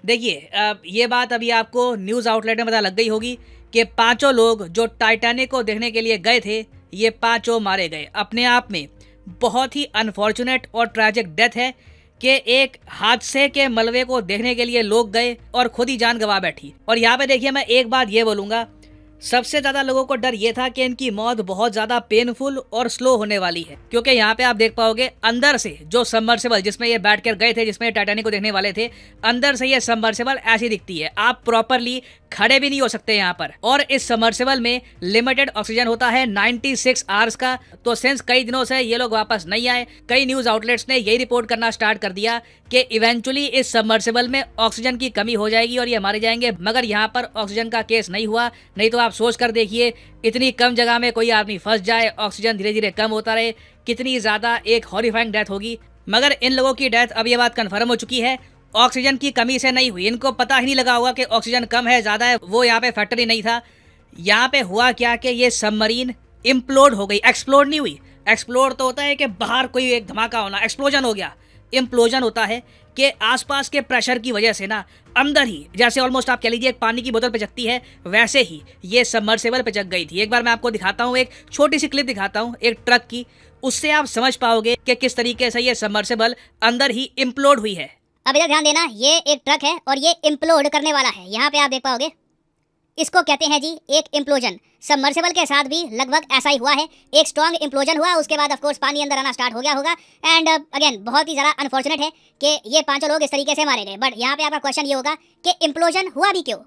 देखिए ये बात अभी आपको न्यूज़ आउटलेट में पता लग गई होगी कि पांचों लोग जो टाइटैनिक को देखने के लिए गए थे, ये पांचों मारे गए। अपने आप में बहुत ही अनफॉर्चुनेट और ट्रैजिक डेथ है कि एक हादसे के मलबे को देखने के लिए लोग गए और खुद ही जान गंवा बैठी। और यहाँ पे देखिए, मैं एक बात ये बोलूँगा, सबसे ज़्यादा लोगों को डर ये था कि इनकी मौत बहुत ज़्यादा पेनफुल और स्लो होने वाली है, क्योंकि यहाँ पे आप देख पाओगे अंदर से जो सबमर्सिबल जिसमें ये बैठ कर गए थे, जिसमें टाइटैनिक को देखने वाले थे, अंदर से ये सबमर्सिबल ऐसी दिखती है, आप प्रॉपरली खड़े भी नहीं हो सकते यहाँ पर। और इस सबमर्सिबल में लिमिटेड ऑक्सीजन होता है 96 आवर्स का। तो सिंस कई दिनों से ये लोग वापस नहीं आए, कई न्यूज आउटलेट्स ने यही रिपोर्ट करना स्टार्ट कर दिया कि इवेंचुअली इस सबमर्सिबल में ऑक्सीजन की कमी हो जाएगी और ये मारे जाएंगे। मगर यहाँ पर ऑक्सीजन का केस नहीं हुआ। नहीं तो आप सोच कर देखिए, इतनी कम जगह में कोई आदमी फंस जाए, ऑक्सीजन धीरे धीरे कम होता रहे, कितनी ज्यादा एक हॉरिफाइंग डेथ होगी। मगर इन लोगों की डेथ अब ये बात कंफर्म हो चुकी है, ऑक्सीजन की कमी से नहीं हुई। इनको पता ही नहीं लगा होगा कि ऑक्सीजन कम है ज़्यादा है, वो यहाँ पे फैक्टर ही नहीं था। यहाँ पे हुआ क्या कि ये सबमरीन इम्प्लोड हो गई, एक्सप्लोड नहीं हुई। एक्सप्लोड तो होता है कि बाहर कोई एक धमाका होना, एक्सप्लोजन हो गया। इम्प्लोजन होता है कि आसपास के प्रेशर की वजह से ना अंदर ही, जैसे ऑलमोस्ट आप कह लीजिए एक पानी की बोतल पिचकती है, वैसे ही ये सबमर्सिबल पिचक गई थी। एक बार मैं आपको दिखाता हूँ, एक छोटी सी क्लिप दिखाता हूँ एक ट्रक की, उससे आप समझ पाओगे कि किस तरीके से ये सबमर्सिबल अंदर ही इम्प्लोड हुई है। अब इधर ध्यान देना, ये एक ट्रक है और ये इम्प्लोड करने वाला है। यहाँ पे आप देख पाओगे, इसको कहते हैं जी एक इम्प्लोजन। सबमर्सिबल के साथ भी लगभग ऐसा ही हुआ है, एक स्ट्रॉन्ग इम्प्लोजन हुआ, उसके बाद ऑफ कोर्स पानी अंदर आना स्टार्ट हो गया होगा। एंड अगेन बहुत ही ज़्यादा अनफॉर्चुनेट है कि ये पांचों लोग इस तरीके से मारे गए। बट यहाँ पे आपका क्वेश्चन ये होगा कि इम्प्लोजन हुआ भी क्यों?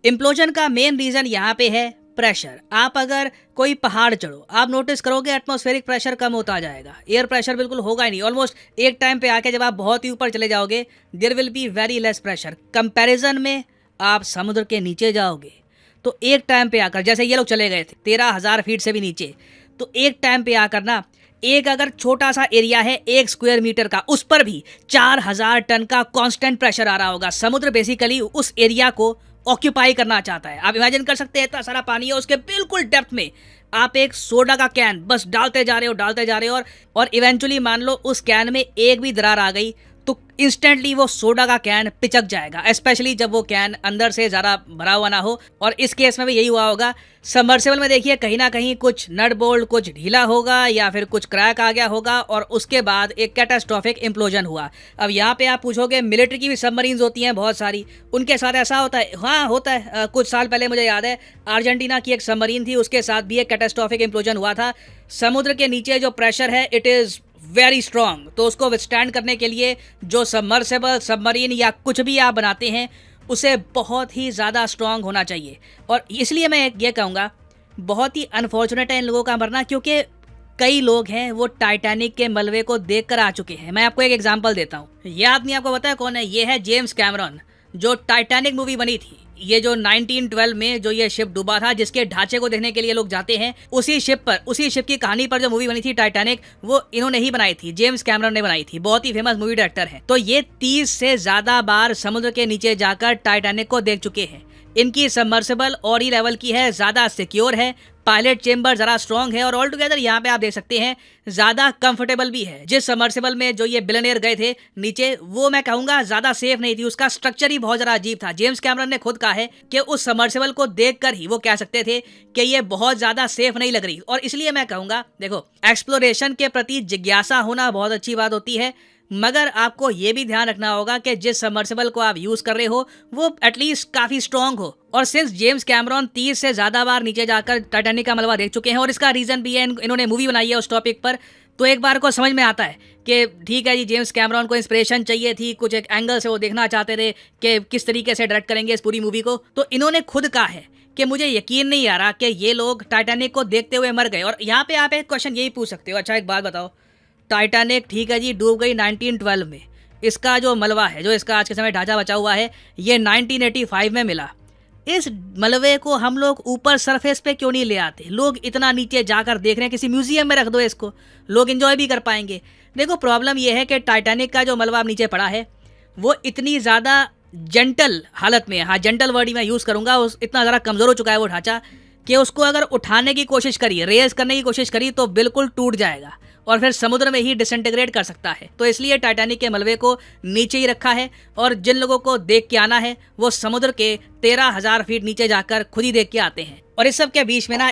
इम्प्लोजन का मेन रीज़न यहाँ पे है प्रेशर। आप अगर कोई पहाड़ चढ़ो, आप नोटिस करोगे एटमॉस्फेरिक प्रेशर कम होता जाएगा, एयर प्रेशर बिल्कुल होगा ही नहीं। ऑलमोस्ट एक टाइम पे आके जब आप बहुत ही ऊपर चले जाओगे, there will be very less pressure. Comparison में आप समुद्र के नीचे जाओगे तो एक टाइम पे आकर, जैसे ये लोग चले गए थे 13,000 फीट से भी नीचे, तो एक टाइम पे आकर ना एक अगर छोटा सा एरिया है 1 स्क्वायर मीटर का, उस पर भी 4,000 टन का कांस्टेंट प्रेशर आ रहा होगा। समुद्र बेसिकली उस एरिया को ऑक्यूपाई करना चाहता है। आप इमेजिन कर सकते हैं, इतना सारा पानी है, उसके बिल्कुल डेप्थ में आप एक सोडा का कैन बस डालते जा रहे हो और इवेंचुअली मान लो उस कैन में एक भी दरार आ गई तो इंस्टेंटली वो सोडा का कैन पिचक जाएगा, स्पेशली जब वो कैन अंदर से ज़्यादा भरा हुआ ना हो। और इस केस में भी यही हुआ होगा। सबमर्सिबल में देखिए कहीं ना कहीं कुछ नट बोल्ट कुछ ढीला होगा या फिर कुछ क्रैक आ गया होगा और उसके बाद एक कैटास्ट्रॉफिक इम्प्लोजन हुआ। अब यहाँ पे आप पूछोगे, मिलिट्री की भी सबमरीन्स होती हैं बहुत सारी, उनके साथ ऐसा होता है? हाँ होता है। कुछ साल पहले मुझे याद है अर्जेंटीना की एक सबमरीन थी, उसके साथ भी एक कैटास्ट्रॉफिक इम्प्लोजन हुआ था। समुद्र के नीचे जो प्रेशर है इट इज़ वेरी स्ट्रॉन्ग, तो उसको विथस्टैंड करने के लिए जो सबमर्सिबल सबमरीन या कुछ भी आप बनाते हैं उसे बहुत ही ज़्यादा स्ट्रॉन्ग होना चाहिए। और इसलिए मैं ये कहूँगा बहुत ही अनफॉर्चुनेट है इन लोगों का मरना, क्योंकि कई लोग हैं वो टाइटैनिक के मलबे को देख कर आ चुके हैं। मैं आपको एक एग्जाम्पल देता हूँ। ये आदमी आपको पता है कौन है? ये है जेम्स कैमरॉन। जो टाइटैनिक मूवी बनी थी, ये जो 1912 में जो ये शिप डूबा था, जिसके ढांचे को देखने के लिए लोग जाते हैं, उसी शिप की कहानी पर जो मूवी बनी थी टाइटैनिक, वो इन्होंने ही बनाई थी, जेम्स कैमरॉन ने बनाई थी। बहुत ही फेमस मूवी डायरेक्टर हैं। तो ये 30 से ज्यादा बार समुद्र के नीचे जाकर टाइटैनिक को देख चुके हैं। इनकी सबमर्सिबल और ही लेवल की है, ज्यादा सिक्योर है, पायलट चेंबर जरा स्ट्रॉन्ग है और ऑल टुगेदर यहाँ पे आप देख सकते हैं ज्यादा कंफर्टेबल भी है। जिस सबमर्सिबल में जो ये बिलियनियर गए थे नीचे, वो मैं कहूंगा ज्यादा सेफ नहीं थी, उसका स्ट्रक्चर ही बहुत ज्यादा अजीब था। जेम्स कैमरन ने खुद कहा है कि उस सबमर्सिबल को देखकर ही वो कह सकते थे कि ये बहुत ज्यादा सेफ नहीं लग रही। और इसलिए मैं कहूंगा, देखो, एक्सप्लोरेशन के प्रति जिज्ञासा होना बहुत अच्छी बात होती है, मगर आपको ये भी ध्यान रखना होगा कि जिस सबमर्सिबल को आप यूज कर रहे हो वो एटलीस्ट काफी स्ट्रॉन्ग हो। और सिंस जेम्स कैमरॉन 30 से ज्यादा बार नीचे जाकर टाइटैनिक का मलबा देख चुके हैं और इसका रीजन भी है, इन्होंने मूवी बनाई है उस टॉपिक पर, तो एक बार को समझ में आता है कि ठीक है जी, जेम्स कैमरॉन को इंस्पिरेशन चाहिए थी, कुछ एक एंगल से वो देखना चाहते थे कि किस तरीके से डायरेक्ट करेंगे इस पूरी मूवी को। तो इन्होंने खुद कहा है कि मुझे यकीन नहीं आ रहा कि ये लोग टाइटैनिक को देखते हुए मर गए। और यहाँ पे आप एक क्वेश्चन यही पूछ सकते हो, अच्छा एक बात बताओ, टाइटैनिक ठीक है जी डूब गई 1912 में, इसका जो मलबा है, जो इसका आज के समय ढांचा बचा हुआ है, ये 1985 में मिला। इस मलबे को हम लोग ऊपर सरफेस पे क्यों नहीं ले आते? लोग इतना नीचे जाकर देख रहे हैं, किसी म्यूजियम में रख दो इसको, लोग एंजॉय भी कर पाएंगे। देखो प्रॉब्लम यह है कि टाइटैनिक का जो मलबा नीचे पड़ा है वो इतनी ज़्यादा जेंटल हालत में है, हाँ जेंटल वर्ड ही मैं यूज़ करूँगा, इतना ज़्यादा कमज़ोर हो चुका है वो ढांचा कि उसको अगर उठाने की कोशिश करी, रेज करने की कोशिश करी तो बिल्कुल टूट जाएगा। और फिर समुद्र में ही डिसइंटीग्रेट कर सकता है। तो इसलिए टाइटैनिक के मलबे को नीचे ही रखा है और जिन लोगों को देख के आना है वो समुद्र के 13,000 फीट नीचे जाकर खुद ही देख के आते हैं। और इस सब के बीच में ना